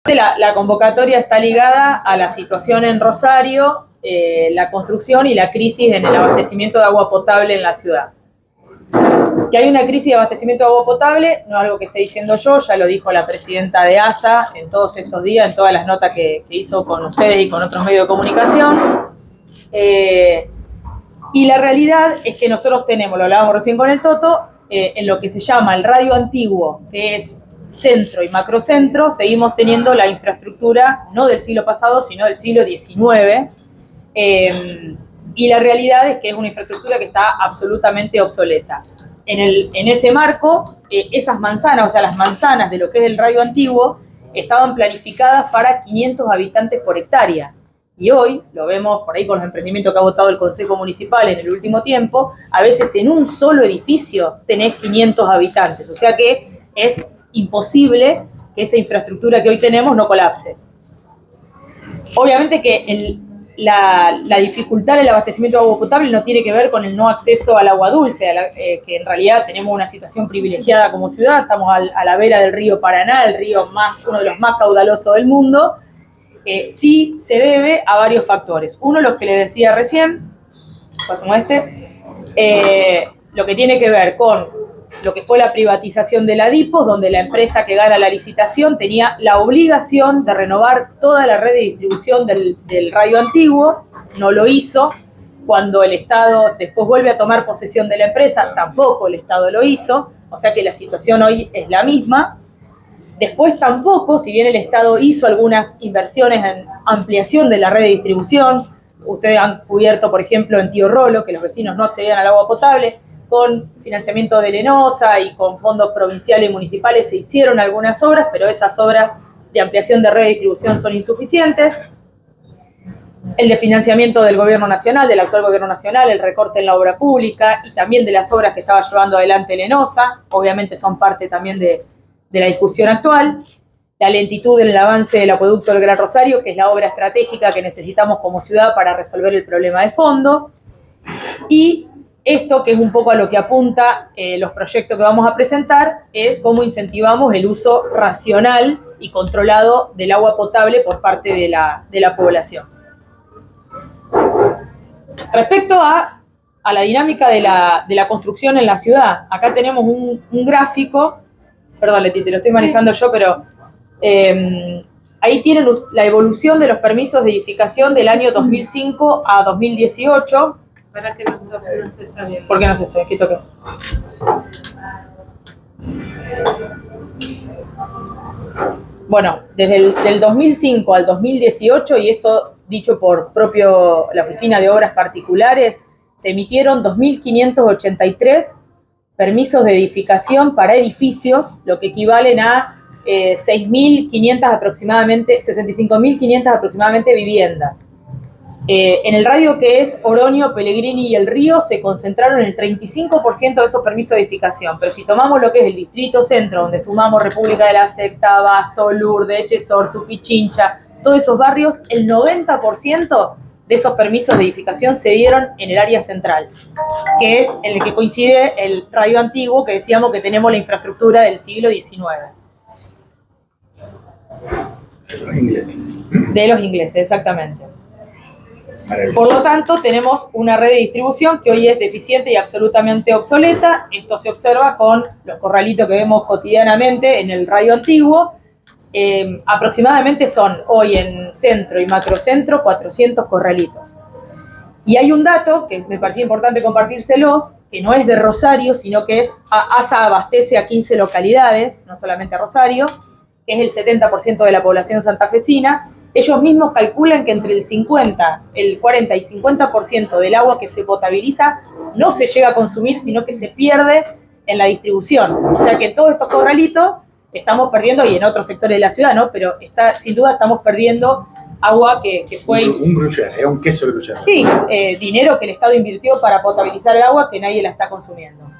La convocatoria está ligada a la situación en Rosario, la construcción y la crisis en el abastecimiento de agua potable en la ciudad. Que hay una crisis de abastecimiento de agua potable no es algo que esté diciendo yo, ya lo dijo la presidenta de ASA en todos estos días, en todas las notas que hizo con ustedes y con otros medios de comunicación. Y la realidad es que nosotros tenemos, lo hablábamos recién con el Toto, en lo que se llama el radio antiguo, que es centro y macrocentro, seguimos teniendo la infraestructura no del siglo pasado, sino del siglo XIX. Y la realidad es que es una infraestructura que está absolutamente obsoleta. En ese marco, esas manzanas, o sea, las manzanas de lo que es el radio antiguo, estaban planificadas para 500 habitantes por hectárea. Y hoy, lo vemos por ahí con los emprendimientos que ha votado el Consejo Municipal en el último tiempo, a veces en un solo edificio tenés 500 habitantes. O sea que es imposible que esa infraestructura que hoy tenemos no colapse. Obviamente que la dificultad del abastecimiento de agua potable no tiene que ver con el no acceso al agua dulce, que en realidad tenemos una situación privilegiada como ciudad, estamos a la vera del río Paraná, el río uno de los más caudalosos del mundo. Sí se debe a varios factores. Uno, los que les decía recién, como lo que tiene que ver con lo que fue la privatización de la DIPOS, donde la empresa que gana la licitación tenía la obligación de renovar toda la red de distribución del radio antiguo, no lo hizo. Cuando el Estado después vuelve a tomar posesión de la empresa, tampoco el Estado lo hizo, o sea que la situación hoy es la misma. Después tampoco, si bien el Estado hizo algunas inversiones en ampliación de la red de distribución, ustedes han cubierto, por ejemplo, en Tío Rolo, que los vecinos no accedían al agua potable, con financiamiento de Lenosa y con fondos provinciales y municipales se hicieron algunas obras, pero esas obras de ampliación de red de distribución son insuficientes. El de financiamiento del gobierno nacional, del actual gobierno nacional, el recorte en la obra pública y también de las obras que estaba llevando adelante Lenosa, obviamente son parte también de la discusión actual. La lentitud en el avance del acueducto del Gran Rosario, que es la obra estratégica que necesitamos como ciudad para resolver el problema de fondo. Y esto, que es un poco a lo que apunta los proyectos que vamos a presentar, es cómo incentivamos el uso racional y controlado del agua potable por parte de la población. Respecto a la dinámica de la construcción en la ciudad, acá tenemos un gráfico. Perdón, Leti, te lo estoy manejando yo, pero ahí tienen la evolución de los permisos de edificación del año 2005 a 2018. Para que no se está viendo. ¿Por qué no se está? ¿Qué toque? Bueno, desde el 2005 al 2018, y esto dicho por la Oficina de Obras Particulares, se emitieron 2.583 permisos de edificación para edificios, lo que equivalen a 6.500 aproximadamente, 65.500 aproximadamente viviendas. En el radio que es Oroño, Pellegrini y El Río se concentraron el 35% de esos permisos de edificación, pero si tomamos lo que es el distrito centro, donde sumamos República de la Secta, Abasto, Lourdes, Echezor, Tupichincha, todos esos barrios, el 90% de esos permisos de edificación se dieron en el área central, que es en el que coincide el radio antiguo, que decíamos que tenemos la infraestructura del siglo XIX. De los ingleses. De los ingleses, exactamente. Por lo tanto, tenemos una red de distribución que hoy es deficiente y absolutamente obsoleta. Esto se observa con los corralitos que vemos cotidianamente en el radio antiguo. Aproximadamente son hoy en centro y macrocentro 400 corralitos. Y hay un dato que me parecía importante compartírselos, que no es de Rosario, sino que ASA abastece a 15 localidades, no solamente a Rosario, que es el 70% de la población santafesina. Ellos mismos calculan que entre el 40 y 50% del agua que se potabiliza no se llega a consumir, sino que se pierde en la distribución. O sea que en todos estos corralitos estamos perdiendo, y en otros sectores de la ciudad, ¿no? Pero sin duda estamos perdiendo agua que fue... Un gruyer, es un queso gruyer. Sí, dinero que el Estado invirtió para potabilizar el agua que nadie la está consumiendo.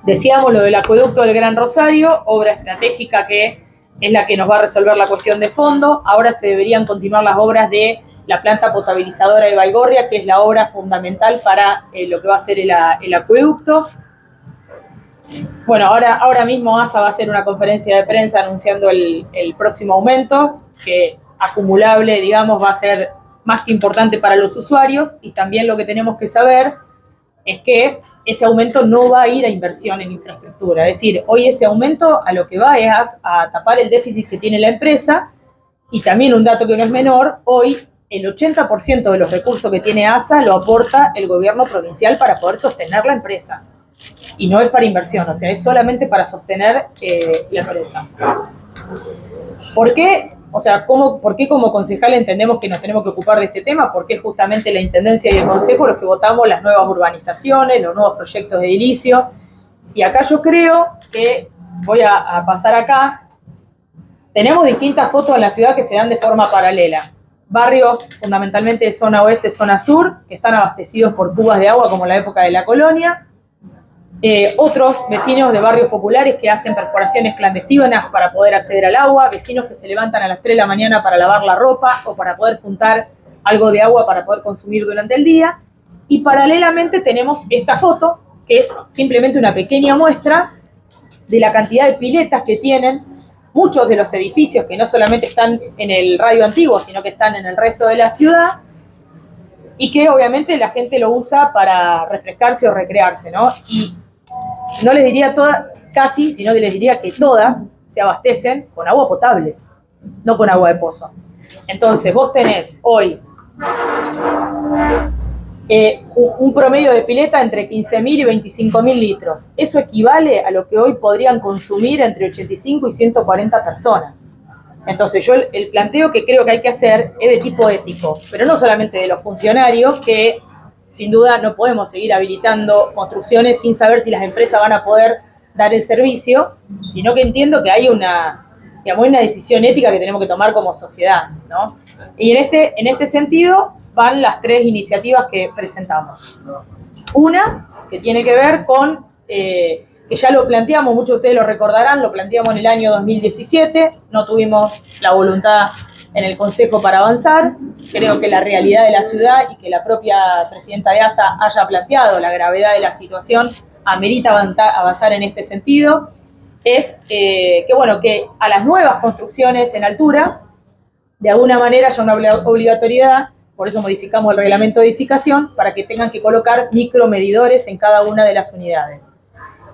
Decíamos lo del acueducto del Gran Rosario, obra estratégica que es la que nos va a resolver la cuestión de fondo. Ahora se deberían continuar las obras de la planta potabilizadora de Baigorria, que es la obra fundamental para lo que va a ser el acueducto. Bueno, ahora mismo ASA va a hacer una conferencia de prensa anunciando el próximo aumento, que acumulable, digamos, va a ser más que importante para los usuarios, y también lo que tenemos que saber es que ese aumento no va a ir a inversión en infraestructura. Es decir, hoy ese aumento a lo que va es a tapar el déficit que tiene la empresa, y también un dato que no es menor, hoy el 80% de los recursos que tiene ASA lo aporta el gobierno provincial para poder sostener la empresa. Y no es para inversión, o sea, es solamente para sostener la empresa. ¿Por qué? O sea, ¿por qué como concejal entendemos que nos tenemos que ocupar de este tema? Porque es justamente la Intendencia y el Consejo los que votamos las nuevas urbanizaciones, los nuevos proyectos de edilicios. Y acá yo creo que, voy a pasar acá, tenemos distintas fotos en la ciudad que se dan de forma paralela. Barrios fundamentalmente de zona oeste, zona sur, que están abastecidos por cubas de agua como en la época de la colonia. Otros vecinos de barrios populares que hacen perforaciones clandestinas para poder acceder al agua, vecinos que se levantan a las 3 de la mañana para lavar la ropa o para poder juntar algo de agua para poder consumir durante el día. Y paralelamente tenemos esta foto, que es simplemente una pequeña muestra de la cantidad de piletas que tienen muchos de los edificios que no solamente están en el radio antiguo, sino que están en el resto de la ciudad, y que obviamente la gente lo usa para refrescarse o recrearse, ¿no? Y no les diría todas, casi, sino que les diría que todas se abastecen con agua potable, no con agua de pozo. Entonces, vos tenés hoy un promedio de pileta entre 15.000 y 25.000 litros. Eso equivale a lo que hoy podrían consumir entre 85 y 140 personas. Entonces, yo el planteo que creo que hay que hacer es de tipo ético, pero no solamente de los funcionarios, que sin duda no podemos seguir habilitando construcciones sin saber si las empresas van a poder dar el servicio, sino que entiendo que hay una decisión ética que tenemos que tomar como sociedad, ¿no? Y en este sentido van las 3 iniciativas que presentamos. Una, que tiene que ver con, que ya lo planteamos, muchos de ustedes lo recordarán, lo planteamos en el año 2017, no tuvimos la voluntad en el Consejo para avanzar. Creo que la realidad de la ciudad y que la propia presidenta de ASA haya planteado la gravedad de la situación amerita avanzar en este sentido. Es que a las nuevas construcciones en altura, de alguna manera haya una obligatoriedad, por eso modificamos el reglamento de edificación, para que tengan que colocar micromedidores en cada una de las unidades.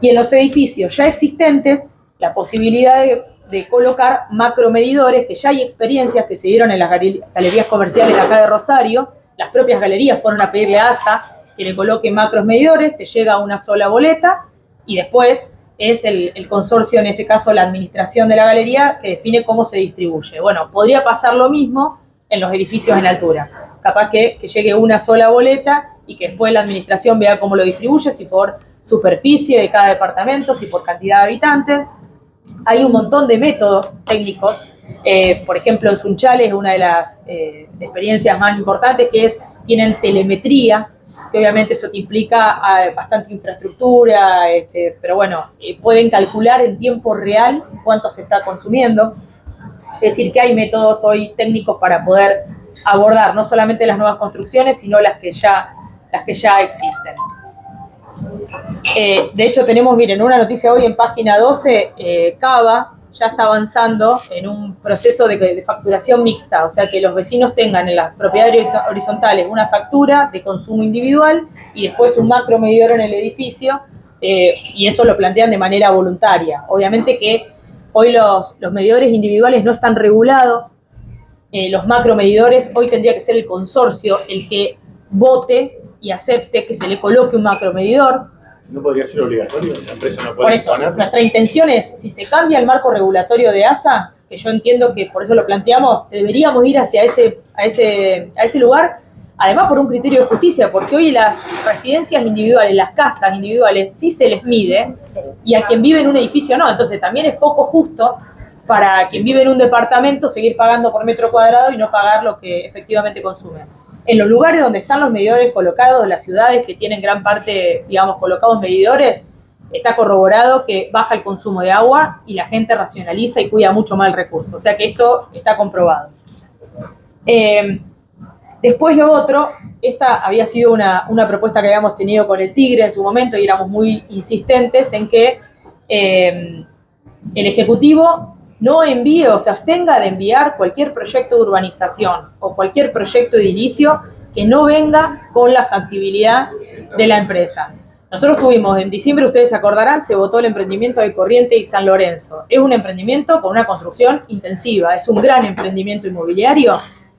Y en los edificios ya existentes, la posibilidad de colocar macromedidores, que ya hay experiencias que se dieron en las galerías comerciales de acá de Rosario. Las propias galerías fueron a pedirle a ASA que le coloque macromedidores, te llega una sola boleta y después es el consorcio, en ese caso la administración de la galería, que define cómo se distribuye. Bueno, podría pasar lo mismo en los edificios en altura. Capaz que llegue una sola boleta y que después la administración vea cómo lo distribuye, si por superficie de cada departamento, si por cantidad de habitantes. Hay un montón de métodos técnicos. Por ejemplo, en Sunchales, una de las experiencias más importantes tienen telemetría, que obviamente eso te implica bastante infraestructura, pero bueno, pueden calcular en tiempo real cuánto se está consumiendo. Es decir, que hay métodos hoy técnicos para poder abordar no solamente las nuevas construcciones, sino las que ya existen. De hecho, tenemos, miren, una noticia hoy en página 12, Cava ya está avanzando en un proceso de facturación mixta, o sea, que los vecinos tengan en las propiedades horizontales una factura de consumo individual y después un macromedidor en el edificio, y eso lo plantean de manera voluntaria. Obviamente que hoy los medidores individuales no están regulados, los macromedidores, hoy tendría que ser el consorcio el que vote y acepte que se le coloque un macromedidor. ¿No podría ser obligatorio? La empresa no puede Por eso, poner. nuestra intención es, si se cambia el marco regulatorio de ASA, que yo entiendo que por eso lo planteamos, deberíamos ir hacia ese lugar, además por un criterio de justicia, porque hoy las residencias individuales, las casas individuales, sí se les mide, y a quien vive en un edificio no. Entonces también es poco justo para quien vive en un departamento seguir pagando por metro cuadrado y no pagar lo que efectivamente consume. En los lugares donde están los medidores colocados, las ciudades que tienen gran parte, digamos, colocados medidores, está corroborado que baja el consumo de agua y la gente racionaliza y cuida mucho más el recurso. O sea que esto está comprobado. Después lo otro, esta había sido una propuesta que habíamos tenido con el Tigre en su momento y éramos muy insistentes en que el Ejecutivo no envíe o se abstenga de enviar cualquier proyecto de urbanización o cualquier proyecto de inicio que no venga con la factibilidad de la empresa. Nosotros tuvimos en diciembre, ustedes se acordarán, se votó el emprendimiento de Corrientes y San Lorenzo. Es un emprendimiento con una construcción intensiva, es un gran emprendimiento inmobiliario.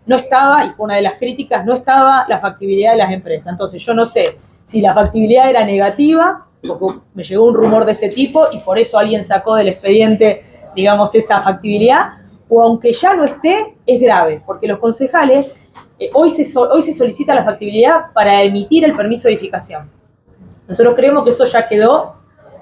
No estaba, y fue una de las críticas, no estaba la factibilidad de las empresas. Entonces yo no sé si la factibilidad era negativa, porque me llegó un rumor de ese tipo y por eso alguien sacó del expediente, digamos, esa factibilidad, o aunque ya no esté, es grave, porque los concejales, hoy se solicita la factibilidad para emitir el permiso de edificación. Nosotros creemos que eso ya quedó,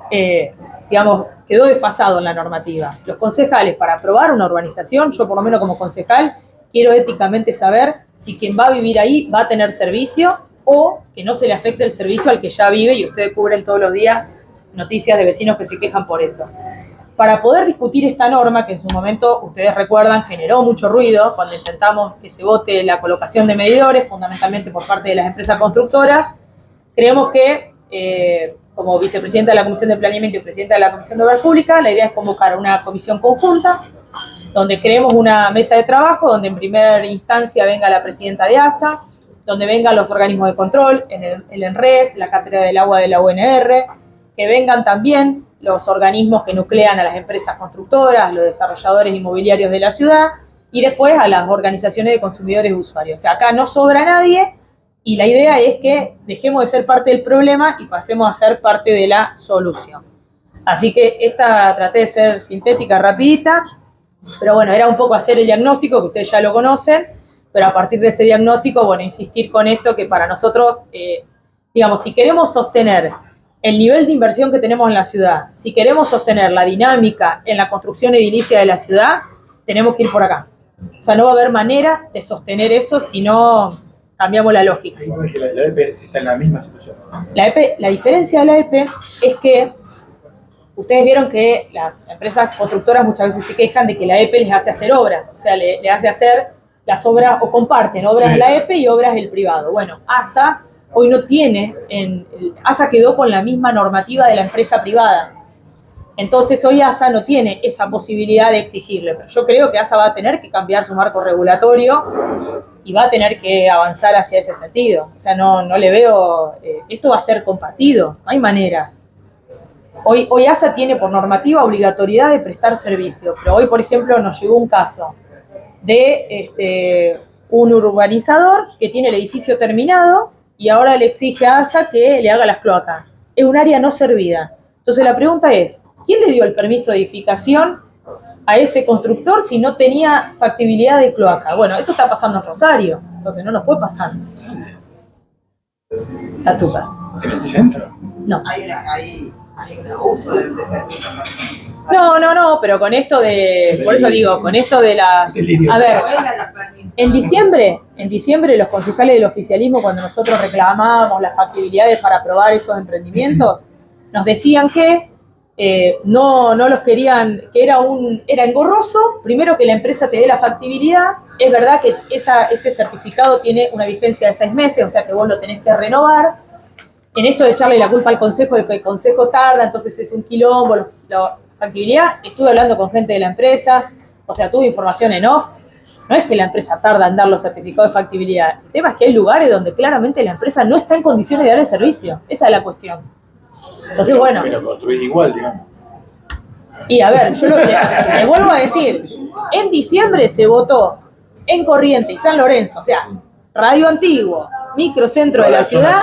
quedó desfasado en la normativa. Los concejales, para aprobar una urbanización, yo por lo menos como concejal, quiero éticamente saber si quien va a vivir ahí va a tener servicio o que no se le afecte el servicio al que ya vive, y ustedes cubren todos los días noticias de vecinos que se quejan por eso. Para poder discutir esta norma, que en su momento, ustedes recuerdan, generó mucho ruido cuando intentamos que se vote la colocación de medidores, fundamentalmente por parte de las empresas constructoras, creemos que, como vicepresidenta de la Comisión de Planeamiento y presidenta de la Comisión de Obras Públicas, la idea es convocar una comisión conjunta, donde creemos una mesa de trabajo, donde en primera instancia venga la presidenta de ASA, donde vengan los organismos de control, el ENRES, la Cátedra del Agua de la UNR, que vengan también los organismos que nuclean a las empresas constructoras, los desarrolladores inmobiliarios de la ciudad, y después a las organizaciones de consumidores y usuarios. O sea, acá no sobra nadie, y la idea es que dejemos de ser parte del problema y pasemos a ser parte de la solución. Así que esta traté de ser sintética, rapidita, pero bueno, era un poco hacer el diagnóstico, que ustedes ya lo conocen, pero a partir de ese diagnóstico, bueno, insistir con esto, que para nosotros, digamos, si queremos sostener el nivel de inversión que tenemos en la ciudad, si queremos sostener la dinámica en la construcción edilicia de la ciudad, tenemos que ir por acá. O sea, no va a haber manera de sostener eso si no cambiamos la lógica. La EPE está en la misma situación. La diferencia de la EPE es que ustedes vieron que las empresas constructoras muchas veces se quejan de que la EPE les hace hacer obras, o sea, le hace hacer las obras, o comparten obras de la EPE y obras del privado. Bueno, ASA hoy no tiene, ASA quedó con la misma normativa de la empresa privada. Entonces hoy ASA no tiene esa posibilidad de exigirle, pero yo creo que ASA va a tener que cambiar su marco regulatorio y va a tener que avanzar hacia ese sentido. O sea, no le veo, esto va a ser compartido, no hay manera. Hoy ASA tiene por normativa obligatoriedad de prestar servicio, pero hoy, por ejemplo, nos llegó un caso de un urbanizador que tiene el edificio terminado y ahora le exige a ASA que le haga las cloacas. Es un área no servida. Entonces la pregunta es, ¿quién le dio el permiso de edificación a ese constructor si no tenía factibilidad de cloaca? Bueno, eso está pasando en Rosario, entonces no nos puede pasar. La tupa. ¿En el centro? No. Hay un abuso de permiso. No, pero con esto de, por eso digo, con esto de las, a ver, en diciembre los concejales del oficialismo, cuando nosotros reclamábamos las factibilidades para aprobar esos emprendimientos, nos decían que no los querían, que era engorroso, primero que la empresa te dé la factibilidad, es verdad que ese certificado tiene una vigencia de 6 meses, o sea que vos lo tenés que renovar. En esto de echarle la culpa al consejo, de que el consejo tarda, entonces es un quilombo, la factibilidad, estuve hablando con gente de la empresa, o sea, tuve información en off, no es que la empresa tarda en dar los certificados de factibilidad, el tema es que hay lugares donde claramente la empresa no está en condiciones de dar el servicio, esa es la cuestión. Entonces, bueno. Pero construís igual, digamos. Y a ver, yo les vuelvo a decir, en diciembre se votó en Corrientes y San Lorenzo, o sea, Radio Antiguo, microcentro de la ciudad,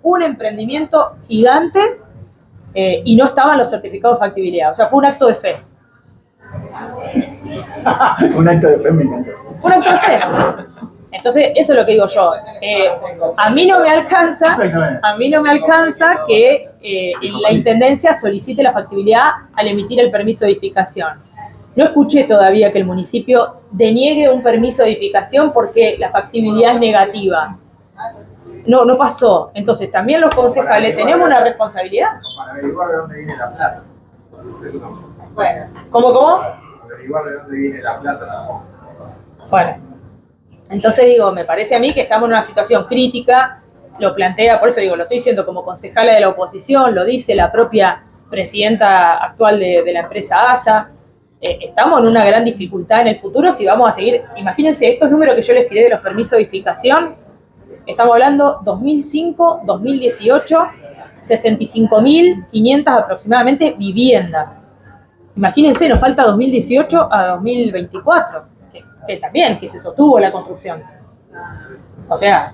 un emprendimiento gigante y no estaban los certificados de factibilidad. O sea, fue un acto de fe. Un acto de fe me encanta. Un acto de fe. Entonces, eso es lo que digo yo. A mí no me alcanza que la Intendencia solicite la factibilidad al emitir el permiso de edificación. No escuché todavía que el municipio deniegue un permiso de edificación porque la factibilidad es negativa. No pasó. Entonces, también los concejales tenemos una responsabilidad. Para averiguar de dónde viene la plata. Bueno. ¿Cómo? Para averiguar de dónde viene la plata. Bueno. Entonces digo, me parece a mí que estamos en una situación crítica, lo plantea, por eso digo, lo estoy diciendo como concejala de la oposición, lo dice la propia presidenta actual de la empresa ASA. Estamos en una gran dificultad en el futuro si vamos a seguir. Imagínense estos números que yo les tiré de los permisos de edificación. Estamos hablando 2005, 2018, 65.500 aproximadamente viviendas. Imagínense, nos falta 2018 a 2024, que también, que se sostuvo la construcción. O sea,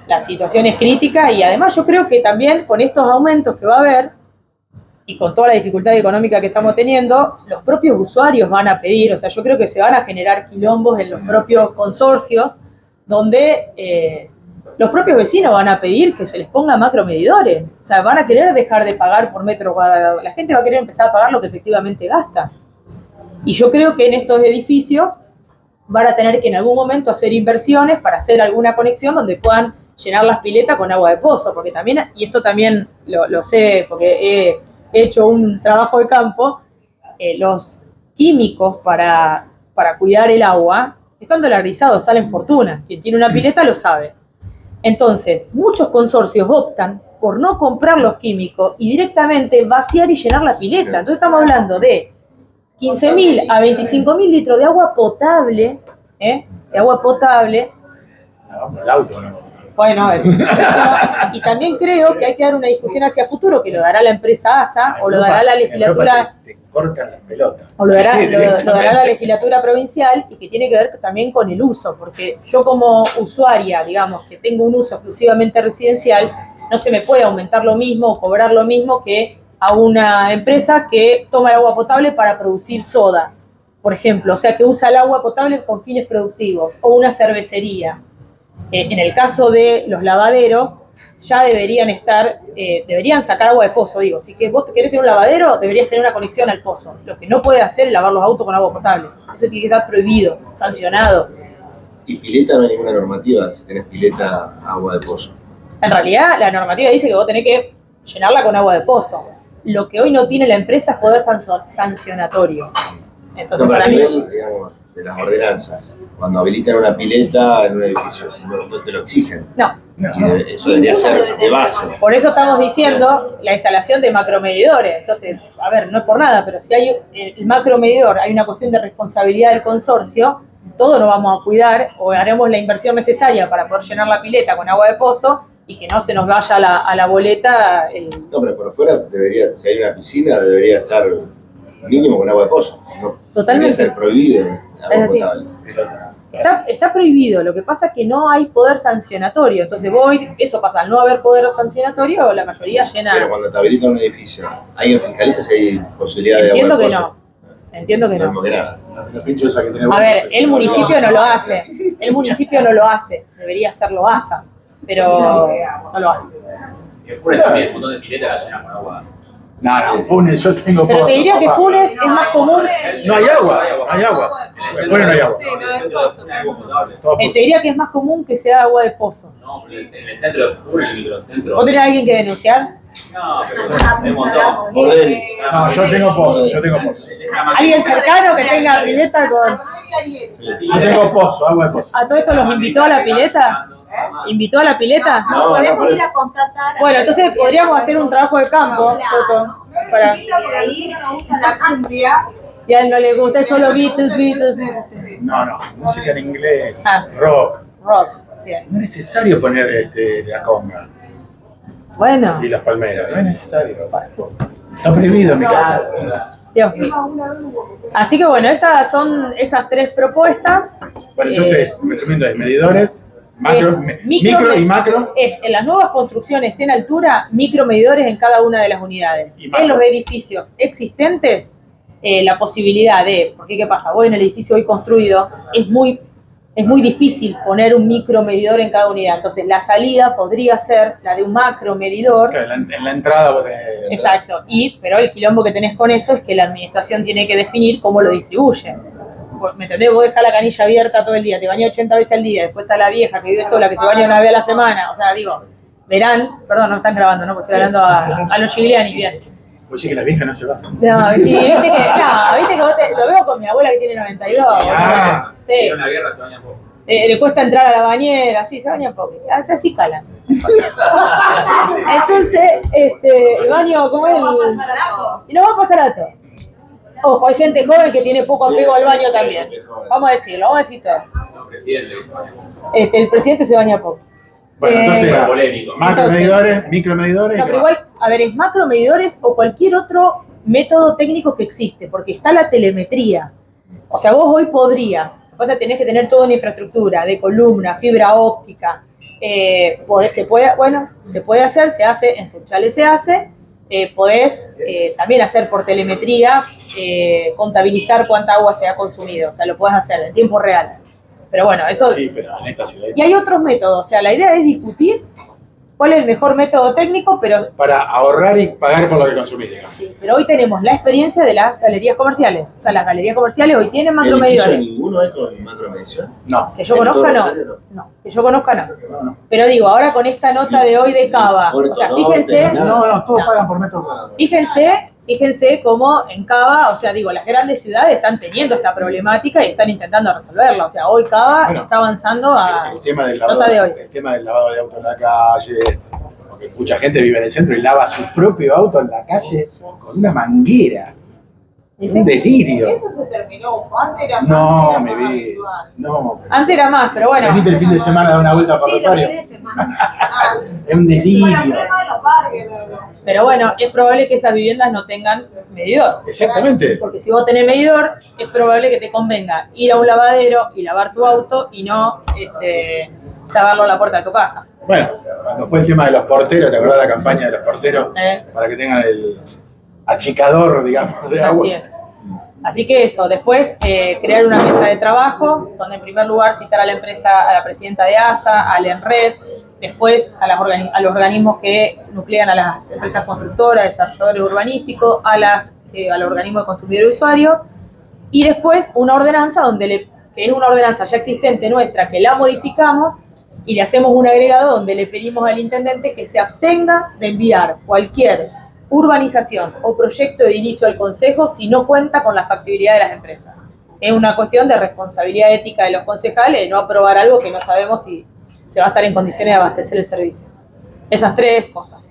la situación es crítica y además yo creo que también con estos aumentos que va a haber y con toda la dificultad económica que estamos teniendo, los propios usuarios van a pedir, o sea, yo creo que se van a generar quilombos en los propios consorcios donde los propios vecinos van a pedir que se les ponga macromedidores. O sea, van a querer dejar de pagar por metro cuadrado. La gente va a querer empezar a pagar lo que efectivamente gasta. Y yo creo que en estos edificios van a tener que en algún momento hacer inversiones para hacer alguna conexión donde puedan llenar las piletas con agua de pozo. Porque también, y esto también lo sé porque he hecho un trabajo de campo, los químicos para cuidar el agua están dolarizados, salen fortuna. Quien tiene una pileta lo sabe. Entonces, muchos consorcios optan por no comprar los químicos y directamente vaciar y llenar la pileta. Entonces estamos hablando de 15.000 a 25.000 litros de agua potable, de agua potable. Vamos al auto, ¿no? Bueno, y también creo que hay que dar una discusión hacia futuro, que lo dará la empresa ASA o lo dará la legislatura. Te cortan las pelotas. O lo dará la legislatura provincial y que tiene que ver también con el uso, porque yo como usuaria, digamos, que tengo un uso exclusivamente residencial, no se me puede aumentar lo mismo o cobrar lo mismo que a una empresa que toma el agua potable para producir soda, por ejemplo, o sea, que usa el agua potable con fines productivos, o una cervecería. En el caso de los lavaderos, ya deberían sacar agua de pozo, digo. Si que vos querés tener un lavadero, deberías tener una conexión al pozo. Lo que no puede hacer es lavar los autos con agua potable. Eso tiene que estar prohibido, sancionado. Y pileta no hay ninguna normativa, si tenés pileta, agua de pozo. En realidad, la normativa dice que vos tenés que llenarla con agua de pozo. Lo que hoy no tiene la empresa es poder sancionatorio. Entonces, No, pero para a mí... nivel, digamos, de las ordenanzas, cuando habilitan una pileta en un edificio, no te lo exigen. No. Y eso debería ser de base. Por eso estamos diciendo la instalación de macromedidores. Entonces, a ver, no es por nada, pero si hay el macromedidor, hay una cuestión de responsabilidad del consorcio, todos nos vamos a cuidar o haremos la inversión necesaria para poder llenar la pileta con agua de pozo y que no se nos vaya a la boleta. No, pero por fuera debería, si hay una piscina, debería estar mínimo con agua de pozo. No, Totalmente. debería ser prohibido agua Es así. potable. Está prohibido, lo que pasa es que no hay poder sancionatorio. Entonces eso pasa, al no haber poder sancionatorio, la mayoría llena... Pero cuando te habilitan un edificio, ¿alguien fiscaliza si hay posibilidad de Entiendo agua de que pozo? no. Entiendo que No, no. porque nada. La pincho esa que tiene A ver, el municipio no lo hace. El municipio no lo hace. Debería hacerlo ASA, pero no lo hace. En Funes también, un montón de piletas llenas con agua. No, Funes, yo tengo Pero te pozo, diría que papá. Funes es más común. No hay agua, no hay agua. En Funes no hay agua. Sí, no es pozo. Todo Te pozo. diría que es más común que sea agua de pozo. No, pero en el centro de Funes, el microcentro. ¿Vos tenés a alguien que denunciar? No, pero hay un montón. Poder. No, yo tengo pozo, yo tengo pozo. ¿Alguien cercano que tenga pileta con...? Yo tengo pozo, agua de pozo. ¿A todo esto los invitó a la pileta? ¿Invitó a la pileta? No, no, podemos por ir eso. a contratar. Bueno, entonces podríamos hacer un trabajo de campo, Toto, para... Ahí no gusta la cumbia. Y a él no le gusta, es solo Beatles. No, música en inglés, Ah. rock. Rock, bien. No es necesario poner la conga Bueno, y las palmeras, no es necesario. Está prohibido en mi casa. Dios mío. Así que bueno, esas son esas tres propuestas. Bueno, entonces, resumiendo, hay medidores, macro, Es micro y macro. Es en las nuevas construcciones en altura, micromedidores en cada una de las unidades. Y macro. En los edificios existentes, la posibilidad de, porque ¿qué pasa? Vos en el edificio hoy construido es muy difícil poner un micromedidor en cada unidad. Entonces la salida podría ser la de un macromedidor. Claro, en la entrada vos tenés. Exacto, pero el quilombo que tenés con eso es que la administración tiene que definir cómo lo distribuye. ¿Me entendés? Vos dejás la canilla abierta todo el día, te bañás 80 veces al día, después está la vieja que vive sola, que se baña una vez a la semana. O sea, digo, verán, perdón, no están grabando, ¿no? Porque estoy hablando a los Giuliani, bien. Vos decís que la vieja no se va. No, viste que vos lo veo con mi abuela que tiene 92. Ah, Sí. Tiene una guerra, se baña poco. Le cuesta entrar a la bañera, así, se baña poco, así calan. Entonces, el baño, ¿cómo es? Y nos va a pasar a todos. Ojo, hay gente joven que tiene poco apego al baño también. Vamos a decirlo, vamos a decir todo. El presidente se baña poco. Bueno, entonces Pero era polémico. macromedidores, micromedidores. No, pero igual, a ver, es macromedidores o cualquier otro método técnico que existe, porque está la telemetría. O sea, vos hoy podrías, lo que pasa es que tenés que tener toda una infraestructura de columna, fibra óptica, se puede hacer, se hace, en Subchale se hace, podés también hacer por telemetría, contabilizar cuánta agua se ha consumido, o sea, lo podés hacer en tiempo real. Pero bueno, eso... Sí, pero en esta ciudad. Y hay otros métodos, o sea, la idea es discutir cuál es el mejor método técnico, pero Para ahorrar y pagar por lo que consumís, digamos. sí, pero hoy tenemos la experiencia de las galerías comerciales. O sea, las galerías comerciales hoy tienen ¿En el edificio macromedidores. ninguno hay con macromedición? No. Que yo ¿En conozca, todo no. Rosario, No, que yo conozca, no. No. Pero digo, ahora con esta nota de hoy de Cava, o sea, fíjense, Nada. Todos No. pagan por metro cuadrado. fíjense cómo en Cava, o sea, digo, las grandes ciudades están teniendo esta problemática y están intentando resolverla. O sea, hoy Cava Bueno, está avanzando a... El tema del Nota lavado, de hoy. el tema del lavado de auto en la calle, porque mucha gente vive en el centro y lava su propio auto en la calle con una manguera. Es un delirio. Eso se terminó. Antes era más. No, era mi más vida. habitual. No. Antes era más, pero bueno. Venite el fin de semana a dar una vuelta por Sí, los Rosario. fines de semana. Ah, Es un se delirio. van a hacer más los parques, Pero bueno, es probable que esas viviendas no tengan medidor. Exactamente. Porque si vos tenés medidor, es probable que te convenga ir a un lavadero y lavar tu auto y no lavarlo a la puerta de tu casa. Bueno, cuando fue el tema de los porteros, ¿te acordás de la campaña de los porteros? Para que tengan el achicador, digamos, de agua. Así es. Así que eso, después crear una mesa de trabajo, donde en primer lugar citar a la empresa, a la presidenta de ASA, al ENRES, después a los organismos que nuclean a las empresas constructoras, desarrolladores urbanísticos, al organismo de consumidor y usuario, y después una ordenanza que es una ordenanza ya existente nuestra, que la modificamos y le hacemos un agregado donde le pedimos al intendente que se abstenga de enviar cualquier urbanización o proyecto de inicio al Consejo si no cuenta con la factibilidad de las empresas. Es una cuestión de responsabilidad ética de los concejales de no aprobar algo que no sabemos si se va a estar en condiciones de abastecer el servicio. Esas tres cosas.